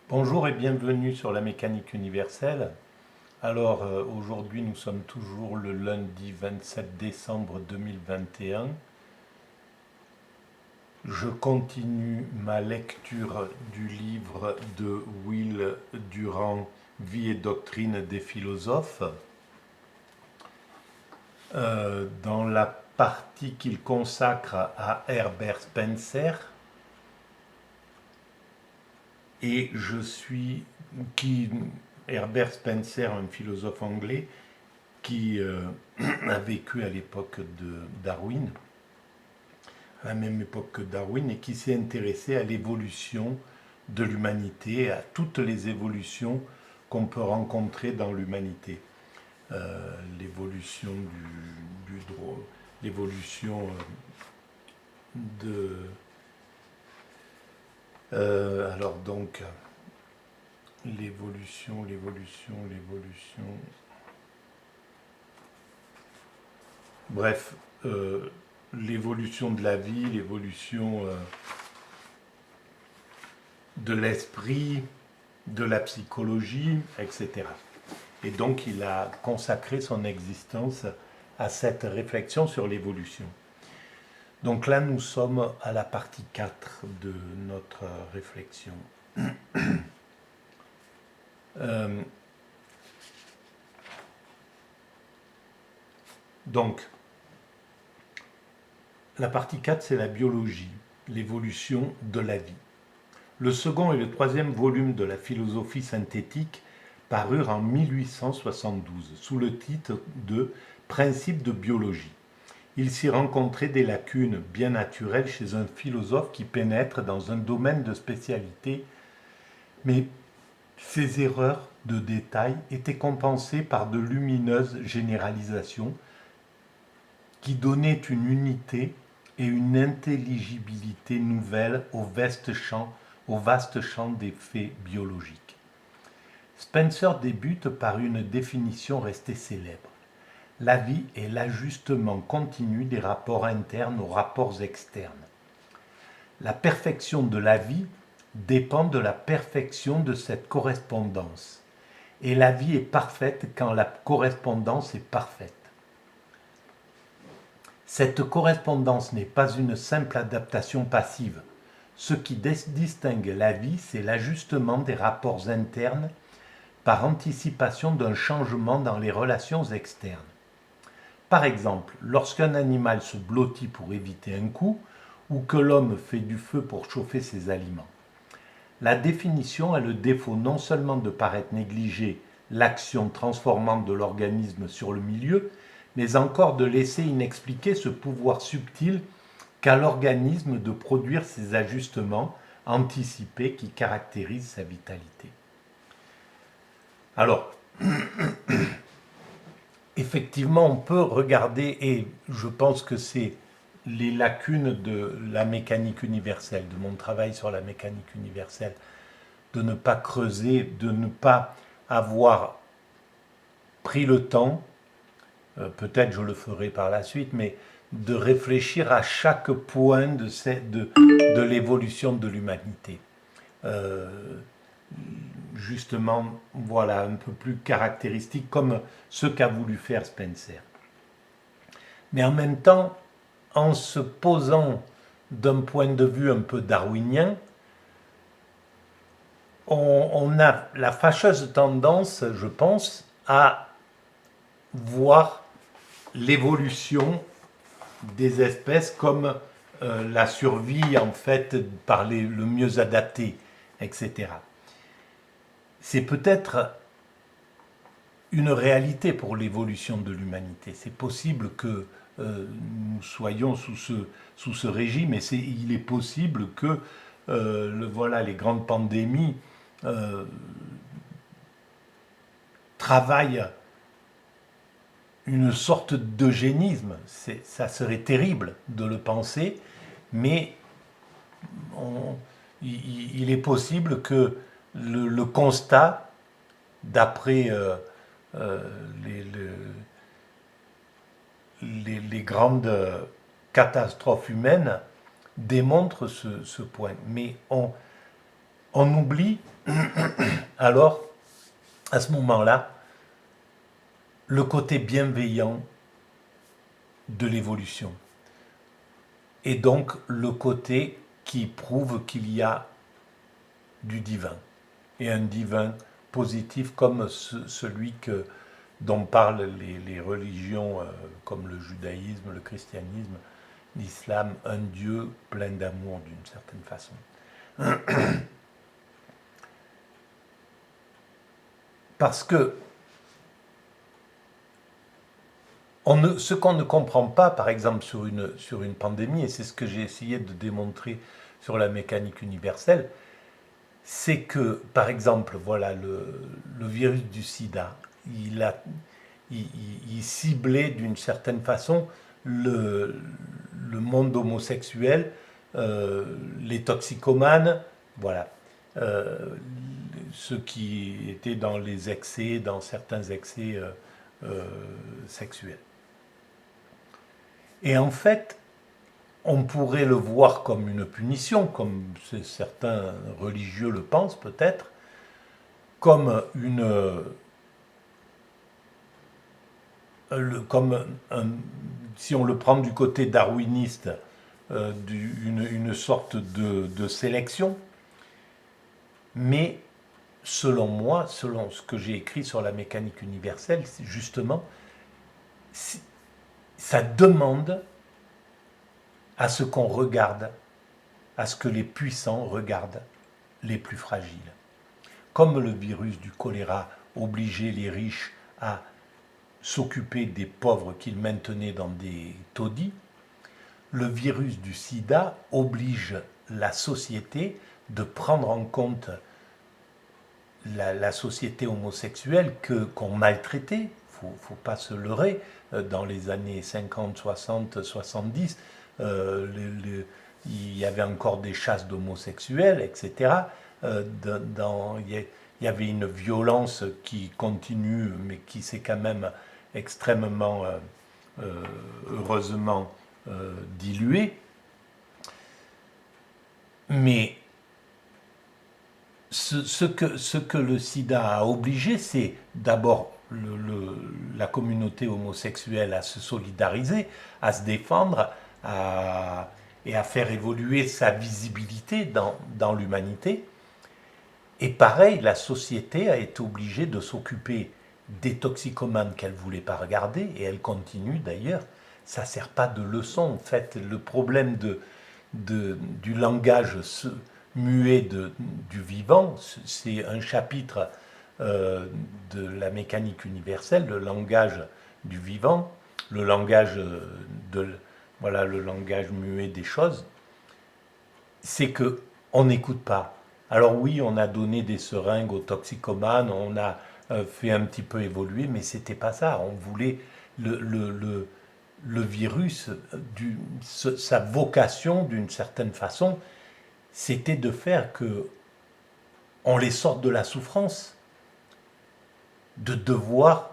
Bonjour et bienvenue sur la mécanique universelle. Alors aujourd'hui nous sommes toujours le lundi 27 décembre 2021. Je continue ma lecture du livre de Will Durant, Vie et doctrine des philosophes. Dans la partie qu'il consacre à Herbert Spencer, et je suis qui Herbert Spencer, un philosophe anglais qui a vécu à l'époque de Darwin, à la même époque que Darwin, et qui s'est intéressé à l'évolution de l'humanité, à toutes les évolutions qu'on peut rencontrer dans l'humanité. L'évolution du droit, l'évolution de... alors donc, l'évolution. Bref, l'évolution de la vie, l'évolution de l'esprit, de la psychologie, etc. Et donc il a consacré son existence à cette réflexion sur l'évolution. Donc là, nous sommes à la partie 4 de notre réflexion. Donc, la partie 4, c'est la biologie, l'évolution de la vie. Le second et le troisième volume de la philosophie synthétique parurent en 1872 sous le titre de Principes de biologie. Il s'y rencontrait des lacunes bien naturelles chez un philosophe qui pénètre dans un domaine de spécialité, mais ces erreurs de détail étaient compensées par de lumineuses généralisations qui donnaient une unité et une intelligibilité nouvelle au vaste champ des faits biologiques. Spencer débute par une définition restée célèbre. La vie est l'ajustement continu des rapports internes aux rapports externes. La perfection de la vie dépend de la perfection de cette correspondance. Et la vie est parfaite quand la correspondance est parfaite. Cette correspondance n'est pas une simple adaptation passive. Ce qui distingue la vie, c'est l'ajustement des rapports internes par anticipation d'un changement dans les relations externes. Par exemple, lorsqu'un animal se blottit pour éviter un coup, ou que l'homme fait du feu pour chauffer ses aliments. La définition a le défaut non seulement de paraître négliger l'action transformante de l'organisme sur le milieu, mais encore de laisser inexpliqué ce pouvoir subtil qu'a l'organisme de produire ces ajustements anticipés qui caractérisent sa vitalité. Alors, effectivement, on peut regarder, et je pense que c'est les lacunes de la mécanique universelle, de mon travail sur la mécanique universelle, de ne pas creuser, de ne pas avoir pris le temps, peut-être je le ferai par la suite, mais de réfléchir à chaque point de l'évolution de l'humanité. Euh, Justement, voilà, un peu plus caractéristique, comme ce qu'a voulu faire Spencer. Mais en même temps, en se posant d'un point de vue un peu darwinien, on a la fâcheuse tendance, je pense, à voir l'évolution des espèces comme la survie en fait par le mieux adapté, etc. C'est peut-être une réalité pour l'évolution de l'humanité. C'est possible que nous soyons sous ce régime, et il est possible que voilà, les grandes pandémies travaillent une sorte d'eugénisme. Ça serait terrible de le penser, mais il est possible que le constat, d'après euh, les, les grandes catastrophes humaines, démontre ce point. Mais on oublie alors, à ce moment-là, le côté bienveillant de l'évolution. Et donc le côté qui prouve qu'il y a du divin. Et un divin positif comme celui dont parlent les religions comme le judaïsme, le christianisme, l'islam, un Dieu plein d'amour d'une certaine façon. Parce que ce qu'on ne comprend pas, par exemple, sur une pandémie, et c'est ce que j'ai essayé de démontrer sur la mécanique universelle, c'est que, par exemple, voilà, le virus du sida, il ciblait d'une certaine façon le monde homosexuel, les toxicomanes, voilà, euh, ceux qui étaient dans les excès, dans certains excès sexuels. Et en fait, on pourrait le voir comme une punition, comme certains religieux le pensent peut-être, comme si on le prend du côté darwiniste, une sorte de sélection. Mais selon moi, selon ce que j'ai écrit sur la mécanique universelle, justement, ça demande à ce qu'on regarde, à ce que les puissants regardent les plus fragiles. Comme le virus du choléra obligeait les riches à s'occuper des pauvres qu'ils maintenaient dans des taudis, le virus du sida oblige la société de prendre en compte la société homosexuelle qu'on maltraitait. Il ne faut pas se leurrer, dans les années 50, 60, 70, il y avait encore des chasses d'homosexuels, etc. Il y avait une violence qui continue, mais qui s'est quand même extrêmement, heureusement, diluée. Mais ce que le sida a obligé, c'est d'abord la communauté homosexuelle à se solidariser, à se défendre, et à faire évoluer sa visibilité dans l'humanité. Et pareil, la société a été obligée de s'occuper des toxicomanes qu'elle ne voulait pas regarder, et elle continue d'ailleurs. Ça ne sert pas de leçon. En fait, le problème du langage muet du vivant, c'est un chapitre de la mécanique universelle, le langage du vivant, le langage le langage muet des choses, c'est que on n'écoute pas. Alors oui, on a donné des seringues aux toxicomanes, on a fait un petit peu évoluer, mais c'était pas ça. On voulait le virus, sa vocation d'une certaine façon, c'était de faire que on les sorte de la souffrance, de devoir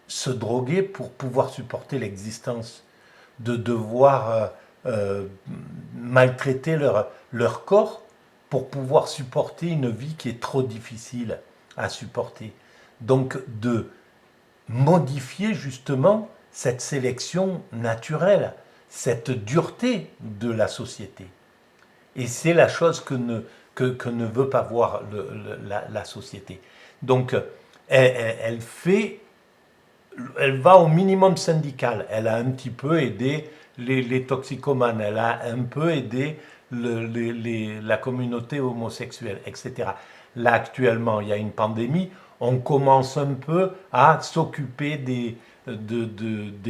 se droguer pour pouvoir supporter l'existence, de devoir maltraiter leur corps pour pouvoir supporter une vie qui est trop difficile à supporter. Donc de modifier justement cette sélection naturelle, cette dureté de la société. Et c'est la chose que ne veut pas voir la société. Donc elle va au minimum syndical. Elle a un petit peu aidé les toxicomanes, elle a un peu aidé la communauté homosexuelle, etc. Là, actuellement, il y a une pandémie, on commence un peu à s'occuper des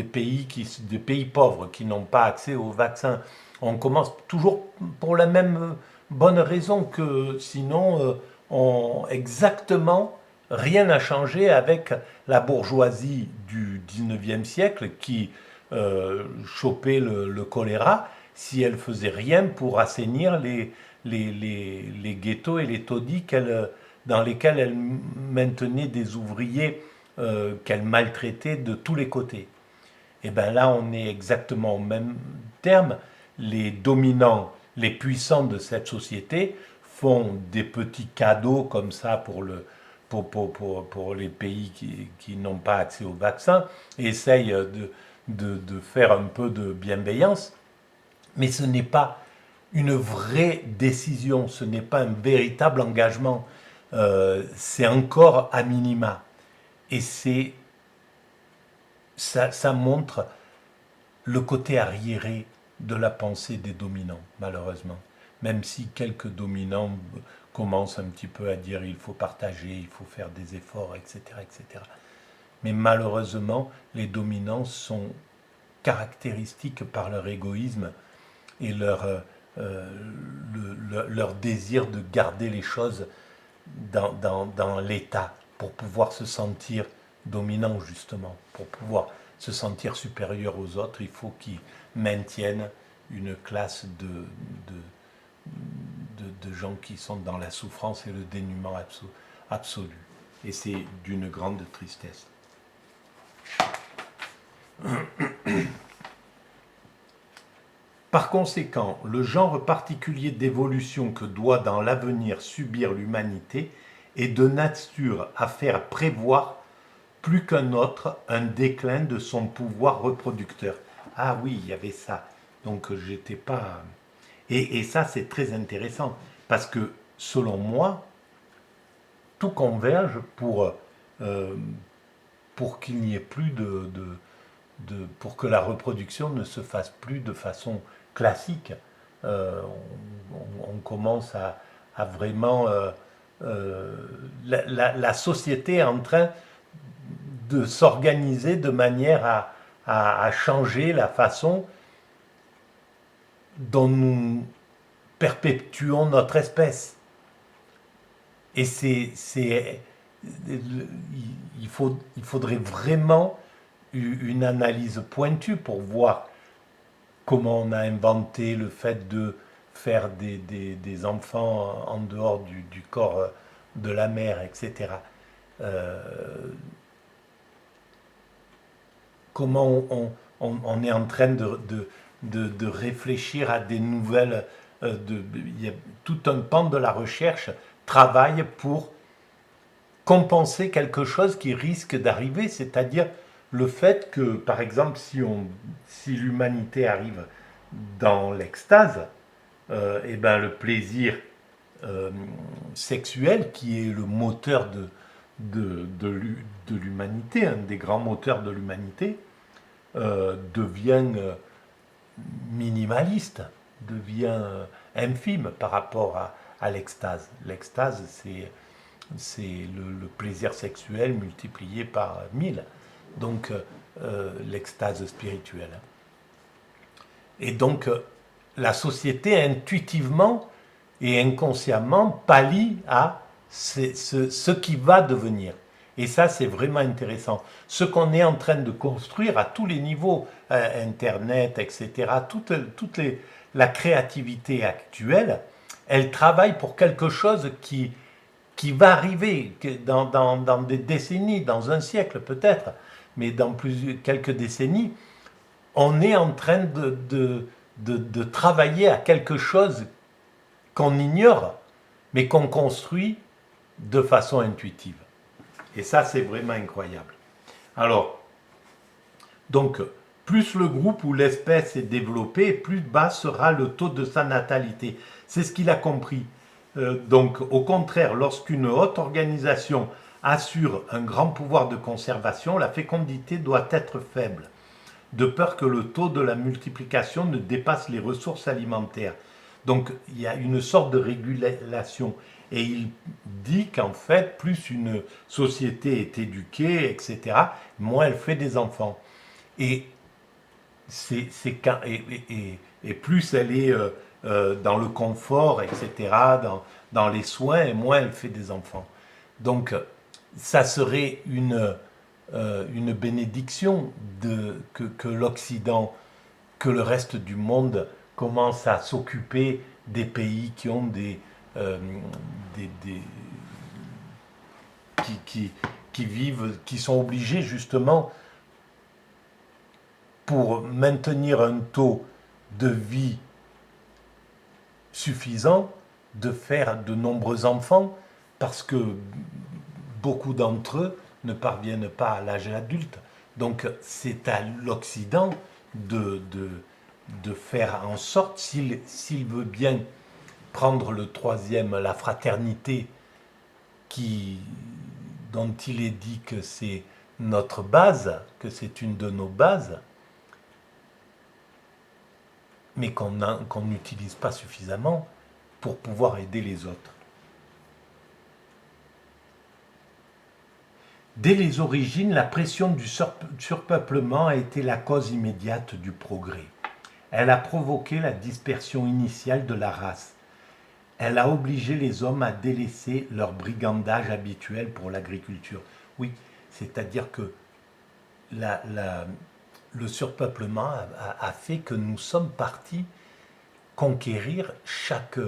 pays pauvres qui n'ont pas accès aux vaccins. On commence toujours pour la même bonne raison que sinon, exactement rien n'a changé avec la bourgeoisie du 19e siècle qui chopait le choléra si elle faisait rien pour assainir les ghettos et les taudis dans lesquels elle maintenait des ouvriers qu'elle maltraitait de tous les côtés. Et bien là, on est exactement au même terme. Les dominants, les puissants de cette société font des petits cadeaux comme ça pour les pays qui n'ont pas accès au vaccin, et essayent de faire un peu de bienveillance, mais ce n'est pas une vraie décision, ce n'est pas un véritable engagement, c'est encore à minima. Et ça montre le côté arriéré de la pensée des dominants, malheureusement. Même si quelques dominants commencent un petit peu à dire il faut partager, il faut faire des efforts, etc., etc. Mais malheureusement, les dominants sont caractéristiques par leur égoïsme et leur désir de garder les choses dans l'état pour pouvoir se sentir dominant, justement, pour pouvoir se sentir supérieur aux autres. Il faut qu'ils maintiennent une classe de gens qui sont dans la souffrance et le dénuement absolu. Et c'est d'une grande tristesse. Par conséquent, le genre particulier d'évolution que doit dans l'avenir subir l'humanité est de nature à faire prévoir plus qu'un autre un déclin de son pouvoir reproducteur. Ah oui, il y avait ça. Donc j'étais pas... Et ça, c'est très intéressant, parce que, selon moi, tout converge pour qu'il n'y ait plus pour que la reproduction ne se fasse plus de façon classique. On commence à vraiment... la société est en train de s'organiser de manière à changer la façon dont nous perpétuons notre espèce. Et il faudrait vraiment une analyse pointue pour voir comment on a inventé le fait de faire des enfants en dehors du corps de la mère, etc. Comment on est en train de réfléchir à des nouvelles... il y a tout un pan de la recherche travaille pour compenser quelque chose qui risque d'arriver, c'est-à-dire le fait que, par exemple, si l'humanité arrive dans l'extase, et ben le plaisir sexuel, qui est le moteur de l'humanité, un des grands moteurs de l'humanité, devient minimaliste, devient infime par rapport à l'extase. L'extase, c'est le plaisir sexuel multiplié par 1000, donc l'extase spirituelle. Et donc la société intuitivement et inconsciemment pallie à ce qui va devenir. Et ça, c'est vraiment intéressant. Ce qu'on est en train de construire à tous les niveaux, Internet, etc., la créativité actuelle, elle travaille pour quelque chose qui va arriver dans des décennies, dans un siècle peut-être, mais dans quelques décennies. On est en train de travailler à quelque chose qu'on ignore, mais qu'on construit de façon intuitive. Et ça, c'est vraiment incroyable. Alors, donc, plus le groupe ou l'espèce est développée, plus bas sera le taux de sa natalité. C'est ce qu'il a compris. Donc, au contraire, lorsqu'une haute organisation assure un grand pouvoir de conservation, la fécondité doit être faible, de peur que le taux de la multiplication ne dépasse les ressources alimentaires. Donc, il y a une sorte de régulation. Et il dit qu'en fait, plus une société est éduquée, etc., moins elle fait des enfants. Et, et plus elle est dans le confort, etc., dans les soins, et moins elle fait des enfants. Donc, ça serait une bénédiction que l'Occident, que le reste du monde commence à s'occuper des pays qui ont qui vivent, qui sont obligés justement, pour maintenir un taux de vie suffisant, de faire de nombreux enfants parce que beaucoup d'entre eux ne parviennent pas à l'âge adulte. Donc c'est à l'Occident de faire en sorte, s'il veut bien prendre le troisième, la fraternité, qui, dont il est dit que c'est notre base, que c'est une de nos bases, mais qu'on n'utilise pas suffisamment pour pouvoir aider les autres. Dès les origines, la pression du surpeuplement a été la cause immédiate du progrès. Elle a provoqué la dispersion initiale de la race. Elle a obligé les hommes à délaisser leur brigandage habituel pour l'agriculture. Oui, c'est-à-dire que le surpeuplement a fait que nous sommes partis conquérir chaque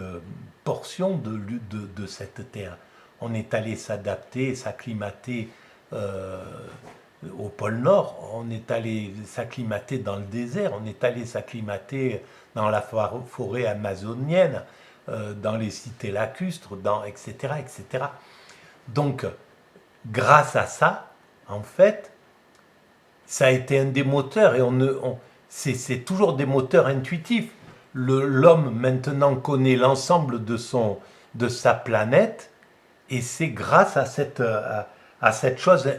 portion de cette terre. On est allé s'adapter, s'acclimater au pôle Nord, on est allé s'acclimater dans le désert, on est allé s'acclimater dans la forêt amazonienne, dans les cités lacustres, etc., etc. Donc, grâce à ça, en fait, ça a été un des moteurs, et c'est toujours des moteurs intuitifs. L'homme maintenant connaît l'ensemble de sa planète, et c'est grâce à cette chose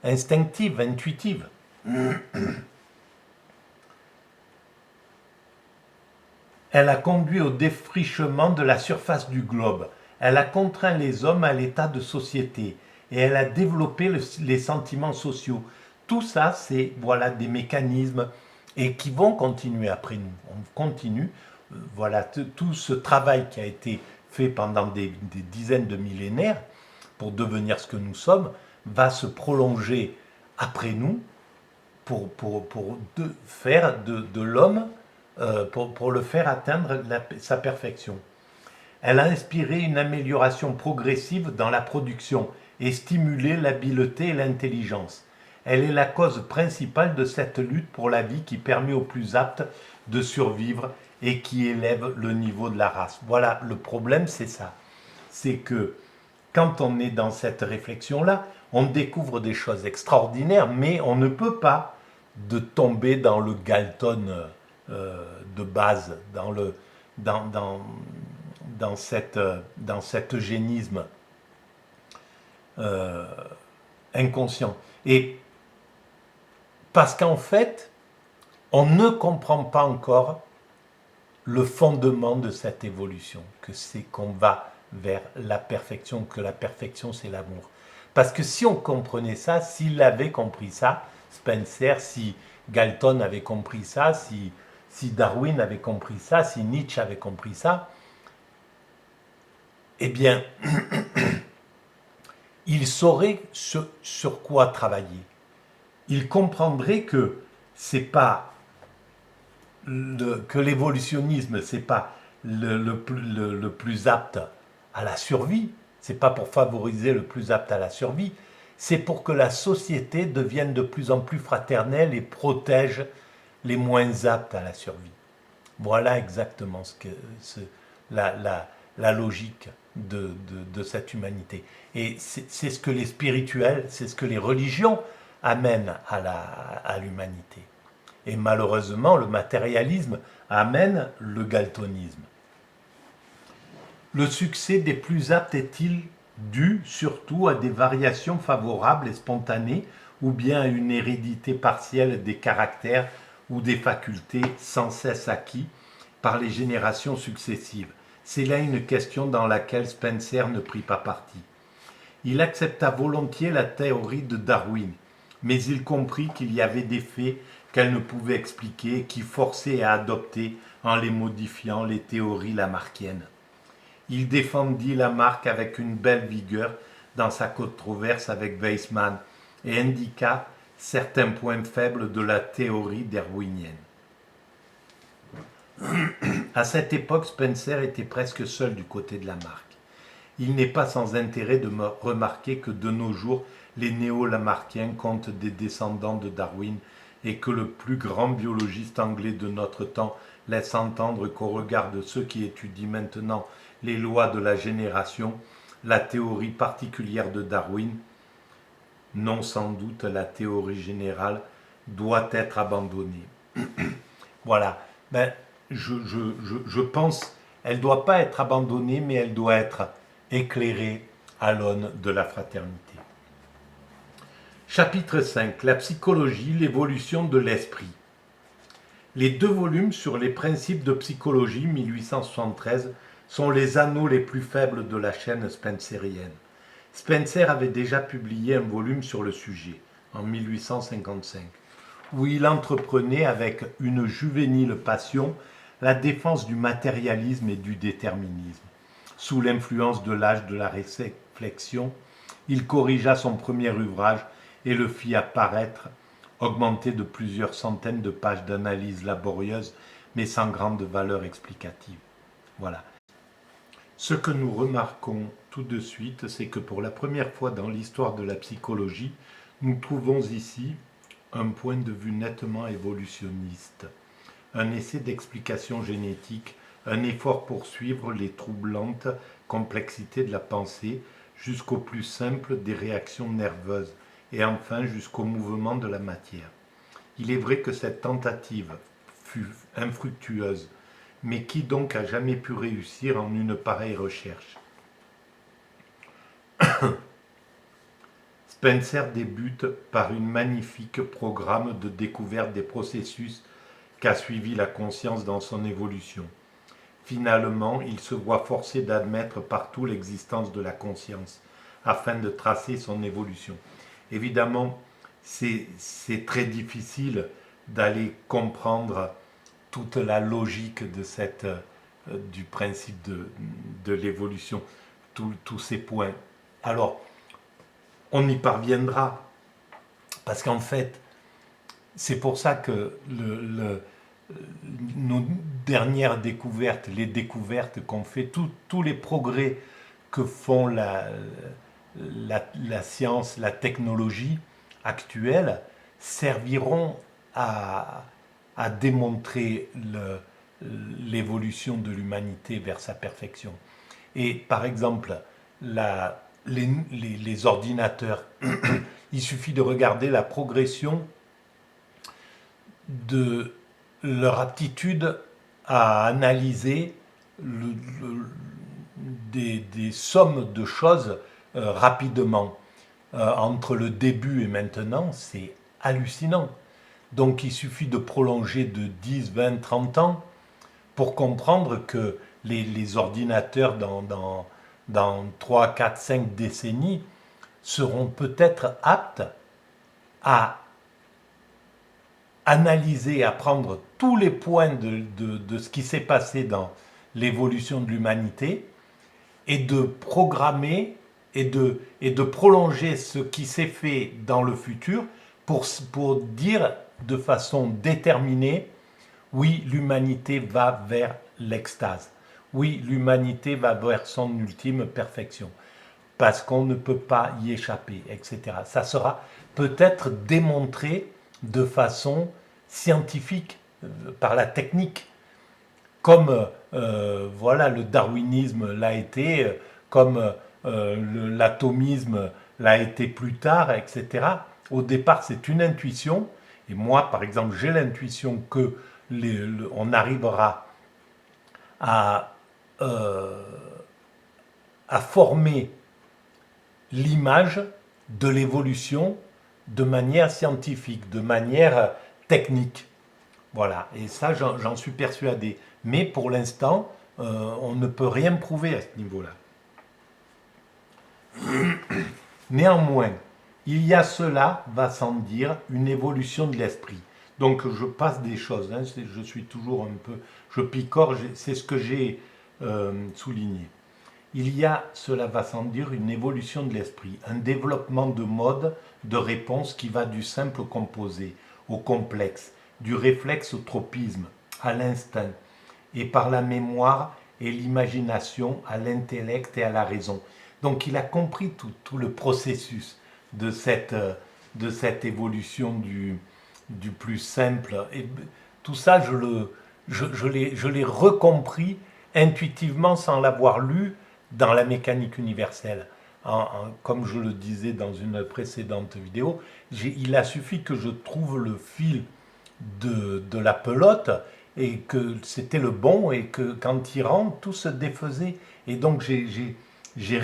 instinctive, intuitive. Elle a conduit au défrichement de la surface du globe. Elle a contraint les hommes à l'état de société, et elle a développé les sentiments sociaux. Tout ça, c'est voilà des mécanismes et qui vont continuer après nous. On continue. Voilà tout ce travail qui a été fait pendant des dizaines de millénaires pour devenir ce que nous sommes va se prolonger après nous pour faire de l'homme, pour le faire atteindre sa perfection. Elle a inspiré une amélioration progressive dans la production et stimulé l'habileté et l'intelligence. Elle est la cause principale de cette lutte pour la vie qui permet aux plus aptes de survivre et qui élève le niveau de la race. Voilà, le problème c'est ça. C'est que quand on est dans cette réflexion-là, on découvre des choses extraordinaires, mais on ne peut pas tomber dans le Galton de base, dans cet eugénisme inconscient. Et parce qu'en fait, on ne comprend pas encore le fondement de cette évolution, que c'est qu'on va vers la perfection, que la perfection c'est l'amour. Parce que si on comprenait ça, s'il avait compris ça, Spencer, si Galton avait compris ça, si Darwin avait compris ça, si Nietzsche avait compris ça, eh bien, il saurait sur quoi travailler. Il comprendrait que c'est pas que l'évolutionnisme c'est pas le plus apte à la survie, c'est pas pour favoriser le plus apte à la survie, c'est pour que la société devienne de plus en plus fraternelle et protège les moins aptes à la survie. Voilà exactement la logique de cette humanité. Et c'est ce que les spirituels, c'est ce que les religions amènent à l'humanité. Et malheureusement, le matérialisme amène le galtonisme. Le succès des plus aptes est-il dû surtout à des variations favorables et spontanées, ou bien à une hérédité partielle des caractères ou des facultés sans cesse acquis par les générations successives? C'est là une question dans laquelle Spencer ne prit pas parti. Il accepta volontiers la théorie de Darwin, mais il comprit qu'il y avait des faits qu'elle ne pouvait expliquer, qui forçaient à adopter, en les modifiant, les théories lamarckiennes. Il défendit Lamarck avec une belle vigueur dans sa controverse avec Weismann et indiqua certains points faibles de la théorie darwinienne. À cette époque, Spencer était presque seul du côté de Lamarck. Il n'est pas sans intérêt de remarquer que de nos jours, les néo-lamarckiens comptent des descendants de Darwin et que le plus grand biologiste anglais de notre temps laisse entendre qu'au regard de ceux qui étudient maintenant les lois de la génération, la théorie particulière de Darwin. Non, sans doute, la théorie générale doit être abandonnée. Voilà. Ben, je pense elle ne doit pas être abandonnée, mais elle doit être éclairée à l'aune de la fraternité. Chapitre 5. La psychologie, l'évolution de l'esprit. Les 2 volumes sur les principes de psychologie, 1873, sont les anneaux les plus faibles de la chaîne spencerienne. Spencer avait déjà publié un volume sur le sujet, en 1855, où il entreprenait avec une juvénile passion la défense du matérialisme et du déterminisme. Sous l'influence de l'âge de la réflexion, il corrigea son premier ouvrage et le fit apparaître, augmenté de plusieurs centaines de pages d'analyse laborieuse, mais sans grande valeur explicative. Voilà. Ce que nous remarquons tout de suite, c'est que pour la première fois dans l'histoire de la psychologie, nous trouvons ici un point de vue nettement évolutionniste, un essai d'explication génétique, un effort pour suivre les troublantes complexités de la pensée jusqu'au plus simple des réactions nerveuses et enfin jusqu'au mouvement de la matière. Il est vrai que cette tentative fut infructueuse, mais qui donc a jamais pu réussir en une pareille recherche? Spencer débute par un magnifique programme de découverte des processus qu'a suivi la conscience dans son évolution. Finalement, il se voit forcé d'admettre partout l'existence de la conscience, afin de tracer son évolution. Évidemment, c'est très difficile d'aller comprendre toute la logique du principe de l'évolution, tous ces points. Alors, on y parviendra, parce qu'en fait, c'est pour ça que nos dernières découvertes, les découvertes qu'on fait, tous les progrès que font la science, la technologie actuelle, serviront à démontrer l'évolution de l'humanité vers sa perfection. Et par exemple, les ordinateurs, il suffit de regarder la progression de leur aptitude à analyser des sommes de choses rapidement. Entre le début et maintenant, c'est hallucinant. Donc il suffit de prolonger de 10, 20, 30 ans pour comprendre que les ordinateurs dans 3, 4, 5 décennies seront peut-être aptes à analyser, à prendre tous les points de ce qui s'est passé dans l'évolution de l'humanité et de programmer et de prolonger ce qui s'est fait dans le futur pour dire de façon déterminée, oui, l'humanité va vers l'extase. Oui, l'humanité va vers son ultime perfection. Parce qu'on ne peut pas y échapper, etc. Ça sera peut-être démontré de façon scientifique, par la technique, comme voilà, le darwinisme l'a été, comme l'atomisme l'a été plus tard, etc. Au départ, c'est une intuition, et moi, par exemple, j'ai l'intuition que on arrivera à former l'image de l'évolution de manière scientifique, de manière technique. Voilà, et ça, j'en suis persuadé. Mais pour l'instant, on ne peut rien prouver à ce niveau-là. Néanmoins, il y a cela, va sans dire, une évolution de l'esprit. Donc je passe des choses, hein, je suis toujours un peu, je picore, c'est ce que j'ai souligné. Il y a, cela va sans dire, une évolution de l'esprit, un développement de mode de réponse qui va du simple composé au complexe, du réflexe au tropisme, à l'instinct, et par la mémoire et l'imagination à l'intellect et à la raison. Donc il a compris tout le processus de cette évolution du plus simple. Et tout ça, je l'ai recompris intuitivement sans l'avoir lu dans la mécanique universelle. Comme je le disais dans une précédente vidéo, il a suffi que je trouve le fil de la pelote et que c'était le bon et que qu'en tirant, tout se défaisait. Et donc j'ai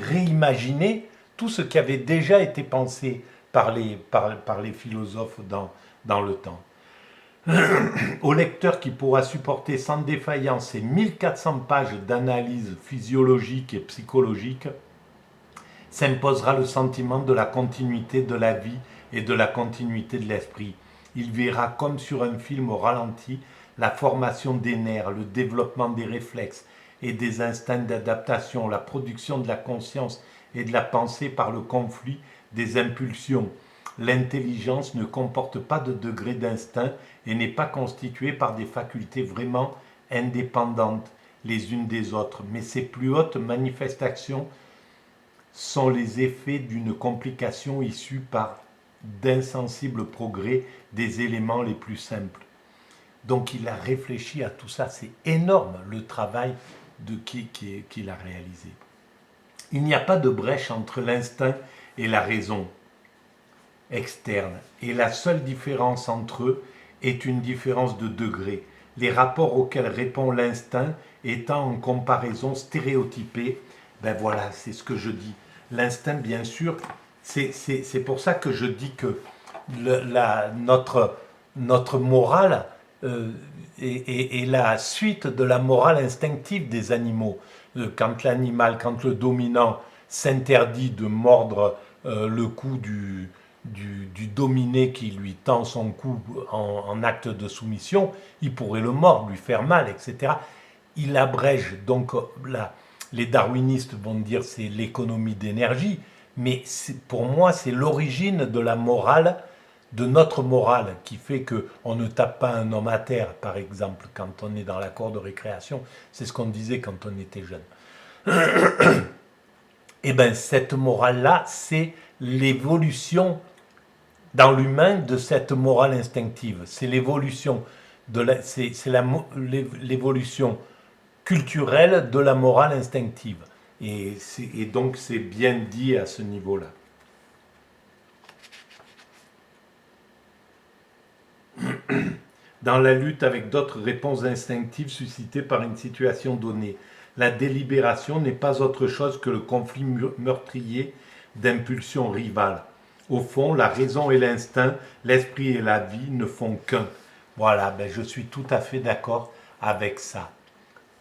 réimaginé tout ce qui avait déjà été pensé par les philosophes dans le temps. Au lecteur qui pourra supporter sans défaillance ces 1400 pages d'analyse physiologique et psychologique, s'imposera le sentiment de la continuité de la vie et de la continuité de l'esprit. Il verra comme sur un film au ralenti la formation des nerfs, le développement des réflexes et des instincts d'adaptation, la production de la conscience et de la pensée par le conflit des impulsions. L'intelligence ne comporte pas de degré d'instinct et n'est pas constituée par des facultés vraiment indépendantes les unes des autres, mais ses plus hautes manifestations sont les effets d'une complication issue par d'insensibles progrès des éléments les plus simples. Donc il a réfléchi à tout ça, c'est énorme le travail qu'il a réalisé. Il n'y a pas de brèche entre l'instinct et la raison externe, et la seule différence entre eux est une différence de degré, les rapports auxquels répond l'instinct étant en comparaison stéréotypés. Ben voilà, c'est ce que je dis. L'instinct, bien sûr, c'est pour ça que je dis que notre morale est la suite de la morale instinctive des animaux. Quand le dominant s'interdit de mordre le cou du dominé qui lui tend son cou en acte de soumission, il pourrait le mordre, lui faire mal, etc. Il abrège, donc les darwinistes vont dire c'est l'économie d'énergie, mais pour moi c'est l'origine de la morale, de notre morale, qui fait qu'on ne tape pas un homme à terre, par exemple, quand on est dans la cour de récréation. C'est ce qu'on disait quand on était jeune. Et bien cette morale-là, c'est l'évolution dans l'humain de cette morale instinctive. C'est l'évolution l'évolution culturelle de la morale instinctive. Et donc c'est bien dit à ce niveau-là. Dans la lutte avec d'autres réponses instinctives suscitées par une situation donnée, la délibération n'est pas autre chose que le conflit meurtrier d'impulsions rivales. Au fond, la raison et l'instinct, l'esprit et la vie ne font qu'un. Voilà, ben je suis tout à fait d'accord avec ça.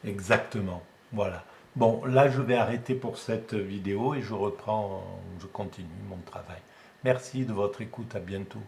Exactement. Voilà. Bon, là, je vais arrêter pour cette vidéo et je continue mon travail. Merci de votre écoute. À bientôt.